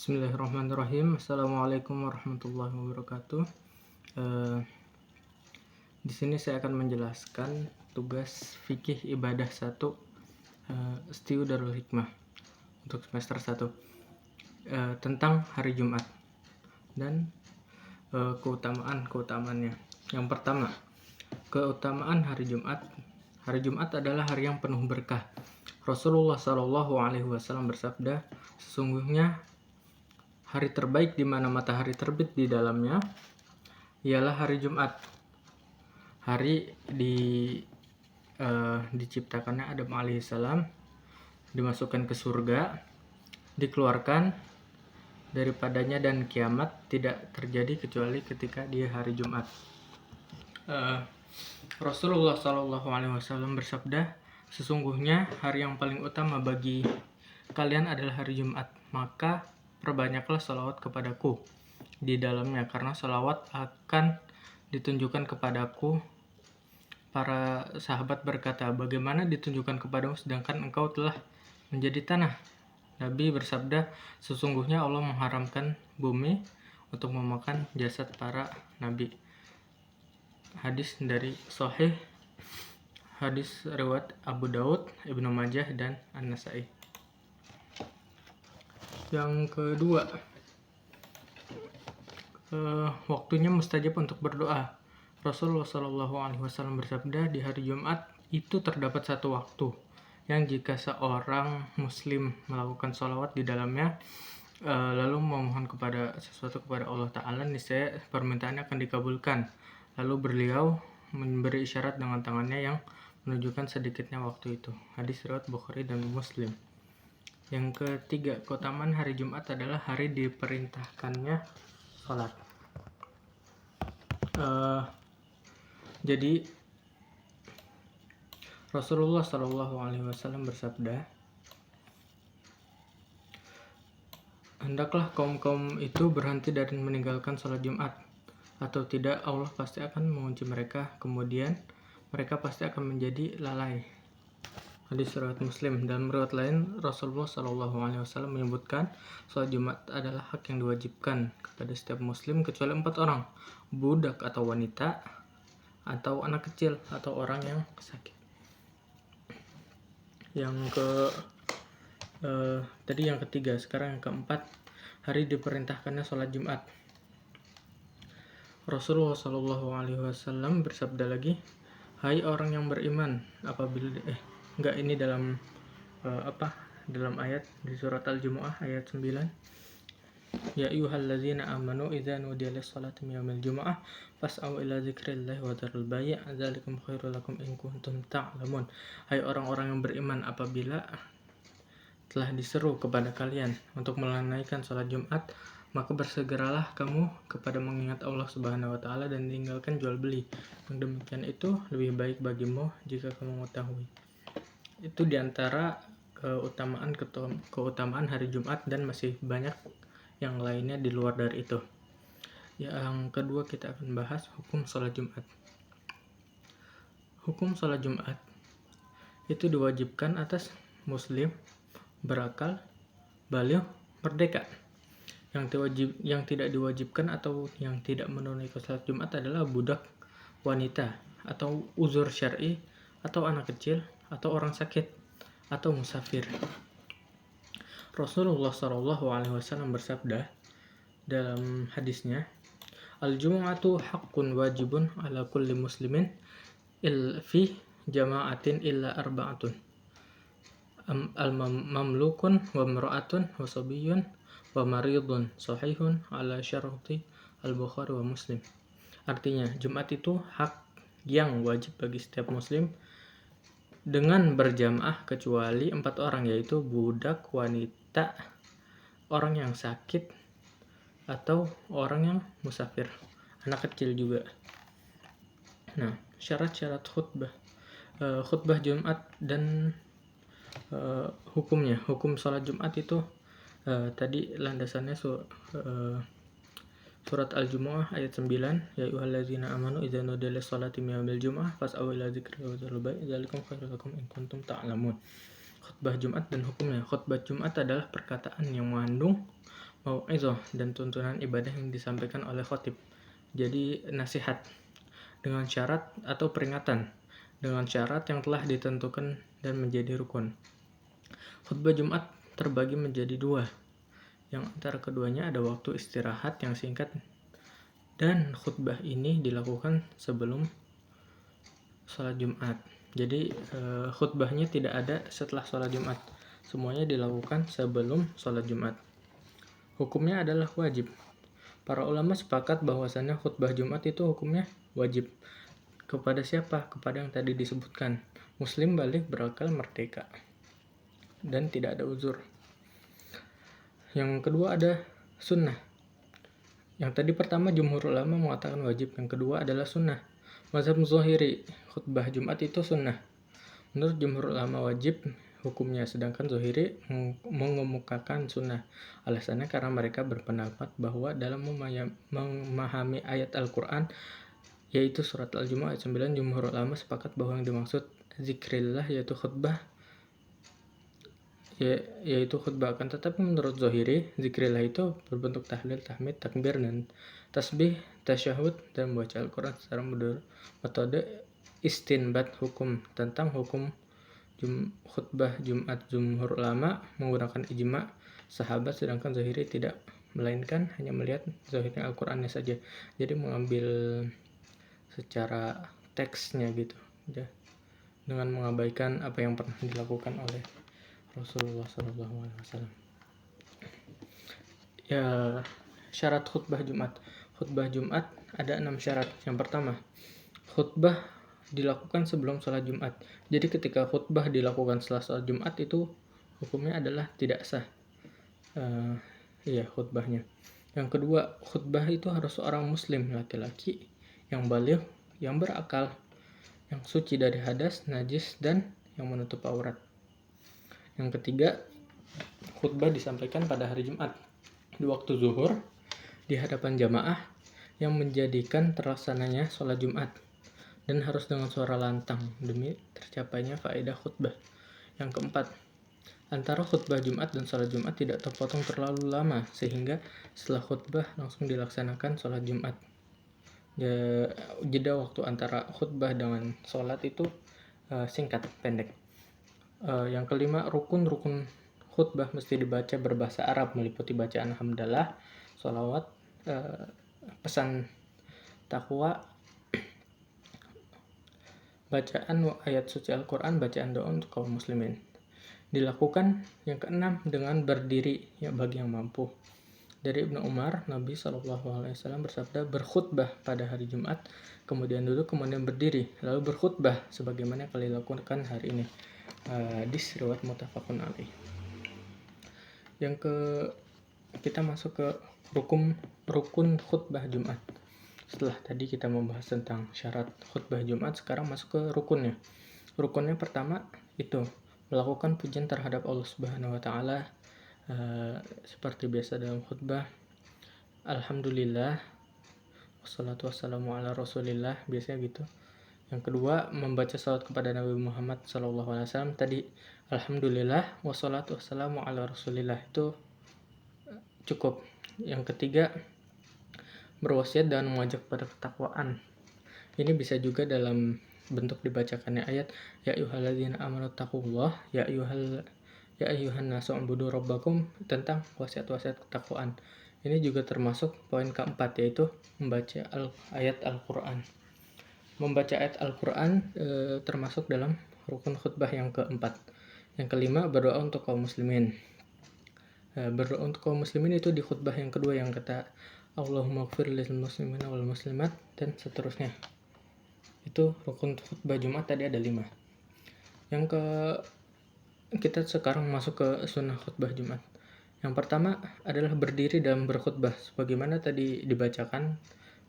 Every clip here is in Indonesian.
Bismillahirrahmanirrahim. Assalamualaikum warahmatullahi wabarakatuh. Di sini saya akan menjelaskan tugas fikih ibadah 1 Stiu Darul Hikmah untuk semester 1 tentang hari Jumat dan keutamaan-keutamaannya. Yang pertama, keutamaan hari Jumat. Hari Jumat adalah hari yang penuh berkah. Rasulullah Shallallahu Alaihi Wasallam bersabda, sesungguhnya hari terbaik di mana matahari terbit di dalamnya ialah hari Jumat. Hari diciptakannya Adam alaihissalam, dimasukkan ke surga, dikeluarkan daripadanya, dan kiamat tidak terjadi kecuali ketika di hari Jumat. Rasulullah Shallallahu Alaihi Wasallam bersabda, sesungguhnya hari yang paling utama bagi kalian adalah hari Jumat, maka perbanyaklah salawat kepadaku di dalamnya, karena salawat akan ditunjukkan kepadaku. Para sahabat berkata, bagaimana ditunjukkan kepadamu sedangkan engkau telah menjadi tanah? Nabi bersabda, sesungguhnya Allah mengharamkan bumi untuk memakan jasad para nabi. Hadis dari Sahih, hadis riwayat Abu Daud, Ibnu Majah, dan An-Nasai. Yang kedua, waktunya mustajab untuk berdoa. Rasulullah Shallallahu Alaihi Wasallam bersabda, di hari Jumat itu terdapat satu waktu yang jika seorang muslim melakukan sholawat di dalamnya, lalu memohon kepada sesuatu kepada Allah Ta'ala, niscaya permintaannya akan dikabulkan. Lalu beliau memberi isyarat dengan tangannya yang menunjukkan sedikitnya waktu itu. Hadis riwayat Bukhari dan Muslim. Yang ketiga, keutamaan hari Jumat adalah hari diperintahkannya sholat. Jadi Rasulullah Shallallahu Alaihi Wasallam bersabda, hendaklah kaum itu berhenti dari meninggalkan sholat Jumat, atau tidak Allah pasti akan mengunci mereka, kemudian mereka pasti akan menjadi lalai. Hadis riwayat Muslim. Dan riwayat lain, Rasulullah Shallallahu Alaihi Wasallam menyebutkan sholat Jumat adalah hak yang diwajibkan kepada setiap muslim kecuali 4 orang, budak atau wanita, atau anak kecil, atau orang yang sakit. Tadi yang ketiga, sekarang yang keempat, hari diperintahkannya sholat Jumat. Rasulullah Shallallahu Alaihi Wasallam bersabda lagi, hai orang yang beriman, apabila ini dalam dalam ayat di surat Al-Jumu'ah ayat 9. Ya ayyuhallazina amanu idza nudiya lis-sholati min yaumil jumu'ah fas'au ila dzikrillahi wa dzarul bai' dzalikum khairul lakum in kuntum ta'lamun. Hai orang-orang yang beriman, apabila telah diseru kepada kalian untuk menunaikan sholat Jumat, maka bersegeralah kamu kepada mengingat Allah Subhanahu wa Ta'ala dan tinggalkan jual beli. Yang demikian itu lebih baik bagimu jika kamu mengetahui. Itu diantara keutamaan hari Jumat, dan masih banyak yang lainnya di luar dari itu. Yang kedua, kita akan bahas hukum sholat Jumat. Hukum sholat Jumat itu diwajibkan atas muslim berakal, baligh, merdeka. Yang tidak diwajibkan atau yang tidak menunaikan sholat Jumat adalah budak, wanita, atau uzur syar'i, atau anak kecil, atau orang sakit, atau musafir. Rasulullah Shallallahu Alaihi Wasallam bersabda dalam hadisnya, al-jumu'atu haqqun wajibun ala kulli muslimin fi jama'atin illa arba'atun, al-mamlukun wa imra'atun wa sabiyyun wa maridun sahihun ala syarti al-Bukhari wa Muslim. Artinya, Jumat itu hak yang wajib bagi setiap muslim dengan berjamaah kecuali 4 orang, yaitu budak, wanita, orang yang sakit, atau orang yang musafir, anak kecil juga. Nah, syarat-syarat khutbah Jumat dan hukumnya. Hukum sholat Jumat itu tadi landasannya surat Al-Jumu'ah ayat 9, ya ayyuhallazina amanu idza nudiya lis-sholati min yaumil jumu'ah fas'au ila dzikrillahi wa dzarul bai' dzalikum khairul lakum in kuntum ta'lamun. Khutbah Jumat dan hukumnya. Khutbah Jumat adalah perkataan yang mengandung mau'izah dan tuntunan ibadah yang disampaikan oleh khatib. Jadi nasihat dengan syarat atau peringatan dengan syarat yang telah ditentukan dan menjadi rukun. Khutbah Jumat terbagi menjadi dua, yang antara keduanya ada waktu istirahat yang singkat dan khutbah ini dilakukan sebelum sholat Jumat. Jadi khutbahnya tidak ada setelah sholat Jumat, semuanya dilakukan sebelum sholat Jumat. Hukumnya adalah wajib. Para ulama sepakat bahwasannya khutbah Jumat itu hukumnya wajib. Kepada siapa? Kepada yang tadi disebutkan, muslim baligh berakal merdeka dan tidak ada uzur. Yang kedua ada sunnah. Yang tadi pertama jumhur ulama mengatakan wajib, yang kedua adalah sunnah. Mazhab Zuhiri, khutbah Jumat itu sunnah. Menurut jumhur ulama wajib hukumnya, sedangkan Zuhiri mengemukakan sunnah. Alasannya karena mereka berpendapat bahwa dalam memahami ayat Al-Quran, yaitu surat Al-Jumu'ah ayat 9, jumhur ulama sepakat bahwa yang dimaksud zikrillah yaitu khutbah, yaitu khutbah. Akan tetapi menurut Zohiri, zikrillah itu berbentuk tahlil, tahmid, takbir, dan tasbih, tasyahud, dan membaca Al-Quran secara metode istinbat hukum. Tentang hukum khutbah Jumat, jumhur ulama menggunakan ijma sahabat, sedangkan Zohiri tidak, melainkan hanya melihat zahirnya Al-Qurannya saja. Jadi mengambil secara teksnya gitu ya, dengan mengabaikan apa yang pernah dilakukan oleh Rasulullah SAW. Ya, syarat khutbah Jumat. Khutbah Jumat ada 6 syarat. Yang pertama, khutbah dilakukan sebelum sholat Jumat. Jadi ketika khutbah dilakukan setelah sholat Jumat itu hukumnya adalah tidak sah. Khutbahnya. Yang kedua, khutbah itu harus seorang muslim laki-laki yang baligh, yang berakal, yang suci dari hadas, najis, dan yang menutup aurat. Yang ketiga, khutbah disampaikan pada hari Jumat di waktu zuhur di hadapan jamaah yang menjadikan terlaksananya sholat Jumat, dan harus dengan suara lantang demi tercapainya faedah khutbah. Yang keempat, antara khutbah Jumat dan sholat Jumat tidak terpotong terlalu lama sehingga setelah khutbah langsung dilaksanakan sholat Jumat. Jeda waktu antara khutbah dengan sholat itu singkat, pendek. Yang kelima, rukun khutbah mesti dibaca berbahasa Arab, meliputi bacaan hamdalah, sholawat, pesan takwa, bacaan ayat suci Al-Quran, bacaan doa untuk kaum muslimin. Dilakukan yang keenam dengan berdiri bagi yang mampu. Dari Ibnu Umar, Nabi SAW bersabda, berkhutbah pada hari Jumat, kemudian duduk, kemudian berdiri, lalu berkhutbah sebagaimana yang kalian lakukan hari ini. Hadis riwayat muttafaqun alaih. Kita masuk ke rukun khutbah Jumat. Setelah tadi kita membahas tentang syarat khutbah Jumat, sekarang masuk ke rukunnya. Rukunnya pertama itu melakukan pujian terhadap Allah Subhanahu wa taala. Seperti biasa dalam khutbah, alhamdulillah wassalatu wassalamu ala rasulillah, biasanya gitu. Yang kedua, membaca salawat kepada Nabi Muhammad SAW. Tadi alhamdulillah wassalatu wassalamu ala rasulillah itu cukup. Yang ketiga, berwasiat dan mengajak pada ketakwaan. Ini bisa juga dalam bentuk dibacakannya ayat ya ayyuhalladzina amanu taqullah ya ayyuhan nasu ubudu rabbakum, tentang wasiat-wasiat ketakwaan. Ini juga termasuk poin keempat, yaitu membaca ayat Al-Quran. Membaca ayat Al-Quran termasuk dalam rukun khutbah yang keempat. Yang kelima, berdoa untuk kaum muslimin. Berdoa untuk kaum muslimin itu di khutbah yang kedua, yang kata Allahumma ighfir lil muslimina wal muslimat, dan seterusnya. Itu rukun khutbah Jumat tadi ada 5. Kita sekarang masuk ke sunnah khutbah Jumat. Yang pertama adalah berdiri dalam berkhutbah, sebagaimana tadi dibacakan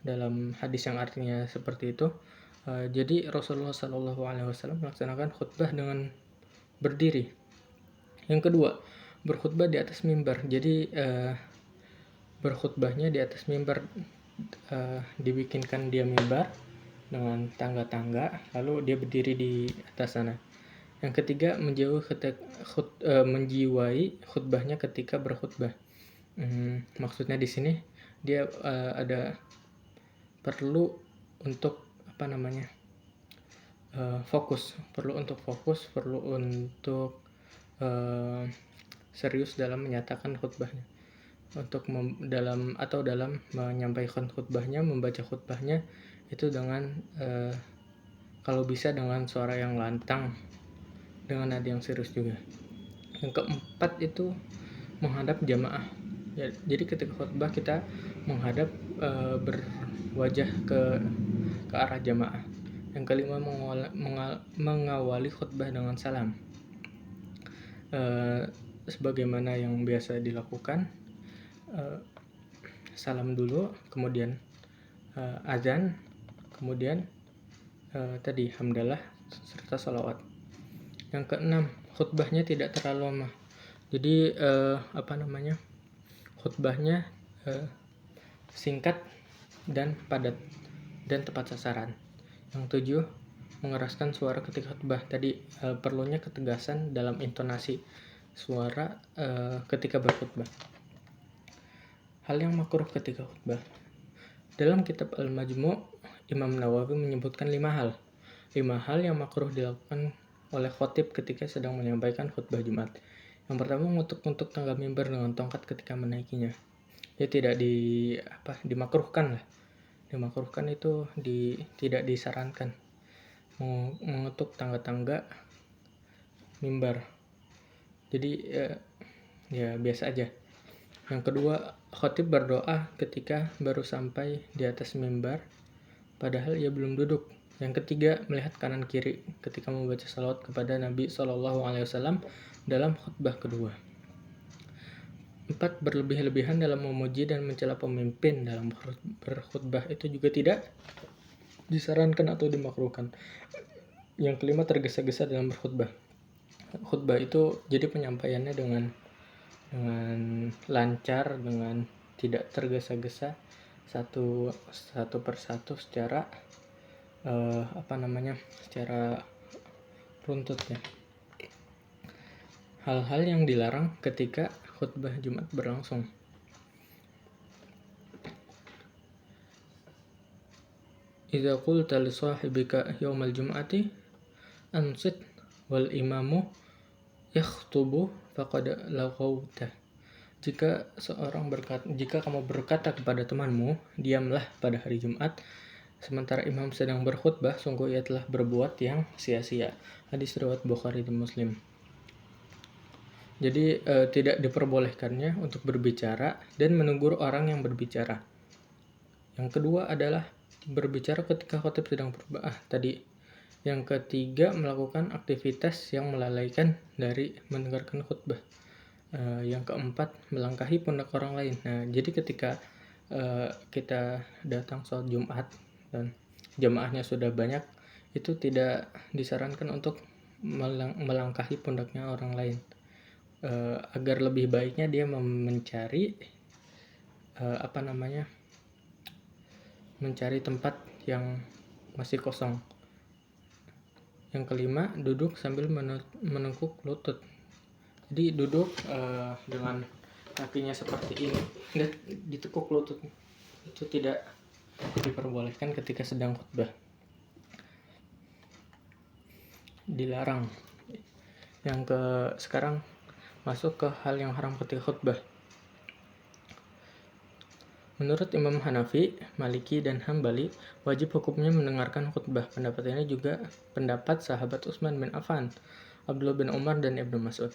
dalam hadis yang artinya seperti itu. Jadi Rasulullah SAW melaksanakan khutbah dengan berdiri. Yang kedua, berkhutbah di atas mimbar. Jadi berkhutbahnya di atas mimbar, dibikinkan dia mimbar dengan tangga-tangga, lalu dia berdiri di atas sana. Yang ketiga, menjiwai khutbahnya ketika berkhutbah. Maksudnya di sini dia ada perlu untuk fokus, perlu untuk serius dalam menyatakan khutbahnya, untuk dalam menyampaikan khutbahnya, membaca khutbahnya itu dengan kalau bisa dengan suara yang lantang, dengan nada yang serius juga. Yang keempat itu menghadap jamaah. Ya, jadi ketika khutbah kita menghadap berwajah ke arah jamaah. Yang kelima mengawali khutbah dengan salam. Sebagaimana yang biasa dilakukan, salam dulu, kemudian azan, kemudian tadi hamdalah serta salawat. Yang keenam, khutbahnya tidak terlalu lama. Jadi khutbahnya singkat dan padat dan tepat sasaran. Yang tujuh, mengeraskan suara ketika khutbah. Tadi perlunya ketegasan dalam intonasi suara ketika berkhutbah. Hal yang makruh ketika khutbah. Dalam kitab Al-Majmu', Imam Nawawi menyebutkan 5 hal. 5 hal yang makruh dilakukan oleh khotib ketika sedang menyampaikan khutbah Jumat. Yang pertama, mengutuk tangga mimbar dengan tongkat ketika menaikinya. Ya tidak dimakruhkan lah. Dimakruhkan itu tidak disarankan mengetuk tangga-tangga mimbar. Jadi ya biasa aja. Yang kedua, khatib berdoa ketika baru sampai di atas mimbar padahal ia belum duduk. Yang ketiga, melihat kanan kiri ketika membaca salawat kepada Nabi SAW dalam khutbah kedua. 4. Berlebih-lebihan dalam memuji dan mencela pemimpin dalam berkhutbah itu juga tidak disarankan atau dimakruhkan. Yang kelima, tergesa-gesa dalam berkhutbah. Khutbah itu jadi penyampaiannya dengan lancar, dengan tidak tergesa-gesa satu persatu secara secara runtut ya. Hal-hal yang dilarang ketika khutbah Jumat berlangsung. Idza qulta li sahibika yaumal jum'ati ansit wal imamu yakhtubu faqad laghawta. Jika kamu berkata kepada temanmu, diamlah pada hari Jumat sementara imam sedang berkhutbah, sungguh ia telah berbuat yang sia-sia. Hadis riwayat Bukhari dan Muslim. Jadi tidak diperbolehkannya untuk berbicara dan menegur orang yang berbicara. Yang kedua adalah berbicara ketika khatib sedang berkhutbah tadi. Yang ketiga, melakukan aktivitas yang melalaikan dari mendengarkan khutbah. Yang keempat, melangkahi pundak orang lain. Nah, jadi ketika kita datang sholat Jumat dan jamaahnya sudah banyak, itu tidak disarankan untuk melangkahi pundaknya orang lain. Agar lebih baiknya dia mencari mencari tempat yang masih kosong. Yang kelima, duduk sambil menekuk lutut. Jadi duduk dengan kakinya seperti ini dan ditekuk lutut. Itu tidak diperbolehkan ketika sedang khutbah. Dilarang. Sekarang masuk ke hal yang haram ketika khutbah. Menurut Imam Hanafi, Maliki, dan Hambali, wajib hukumnya mendengarkan khutbah. Pendapat ini juga pendapat sahabat Utsman bin Affan, Abdullah bin Umar, dan Ibnu Mas'ud.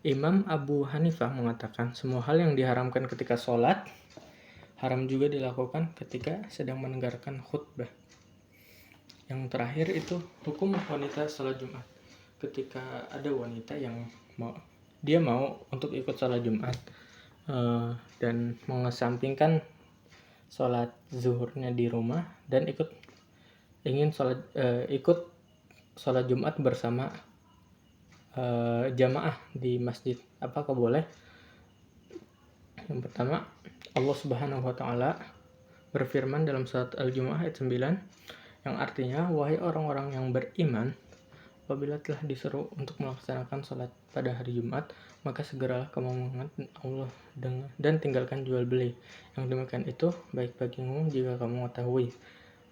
Imam Abu Hanifah mengatakan semua hal yang diharamkan ketika sholat haram juga dilakukan ketika sedang mendengarkan khutbah. Yang terakhir itu hukum wanita sholat Jumat. Ketika ada wanita yang mau untuk ikut sholat Jumat dan mengesampingkan sholat zuhurnya di rumah dan ingin ikut sholat Jumat bersama jamaah di masjid, apakah boleh? Yang pertama, Allah Subhanahu wa taala berfirman dalam surat Al-Jumu'ah ayat 9 yang artinya, wahai orang-orang yang beriman, apabila telah diseru untuk melaksanakan sholat pada hari Jumat, maka segeralah kamu mengingat Allah dan tinggalkan jual beli. Yang demikian itu baik bagimu jika kamu mengetahui.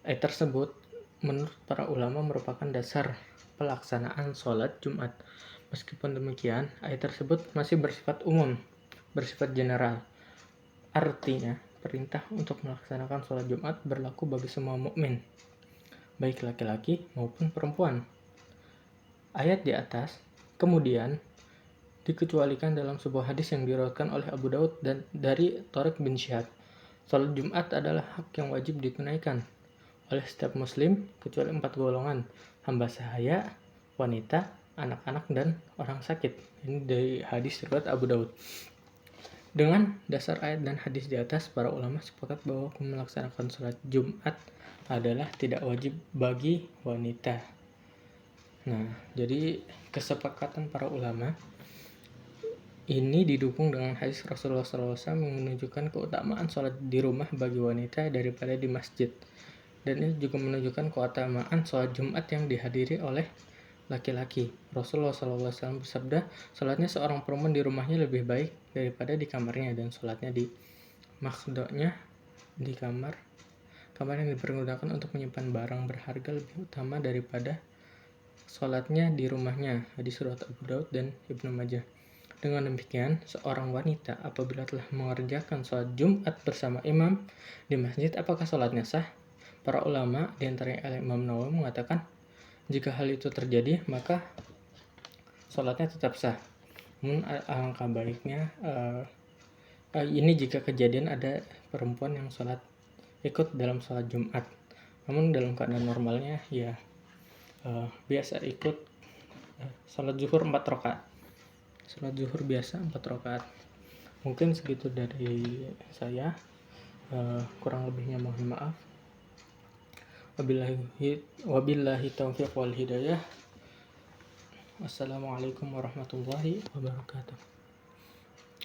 Ayat tersebut menurut para ulama merupakan dasar pelaksanaan sholat Jumat. Meskipun demikian, ayat tersebut masih bersifat umum, bersifat general. Artinya, perintah untuk melaksanakan sholat Jumat berlaku bagi semua mukmin, baik laki-laki maupun perempuan. Ayat di atas kemudian dikecualikan dalam sebuah hadis yang diriwayatkan oleh Abu Daud dan dari Thariq bin Syihab. Salat Jumat adalah hak yang wajib ditunaikan oleh setiap muslim kecuali 4 golongan: hamba sahaya, wanita, anak-anak, dan orang sakit. Ini dari hadis riwayat Abu Daud. Dengan dasar ayat dan hadis di atas, para ulama sepakat bahwa melaksanakan sholat Jumat adalah tidak wajib bagi wanita. Nah, jadi kesepakatan para ulama ini didukung dengan hadis Rasulullah SAW yang menunjukkan keutamaan sholat di rumah bagi wanita daripada di masjid. Dan ini juga menunjukkan keutamaan sholat Jumat yang dihadiri oleh laki-laki. Rasulullah SAW bersabda, sholatnya seorang perempuan di rumahnya lebih baik daripada di kamarnya, dan sholatnya di maksudnya di kamar yang dipergunakan untuk menyimpan barang berharga lebih utama daripada sholatnya di rumahnya. Hadis riwayat Abu Daud dan Ibnu Majah. Dengan demikian, seorang wanita apabila telah mengerjakan sholat Jumat bersama imam di masjid, apakah sholatnya sah? Para ulama, diantaranya Imam Nawawi, mengatakan jika hal itu terjadi, maka sholatnya tetap sah. Namun alangkah baiknya ini jika kejadian ada perempuan yang ikut dalam sholat Jumat. Namun dalam keadaan normalnya ya biasa ikut sholat zuhur 4 rakaat. Sholat zuhur biasa 4 rakaat. Mungkin segitu dari saya. Kurang lebihnya mohon maaf. Wabillahi taufiq wal hidayah. Wassalamualaikum warahmatullahi wabarakatuh.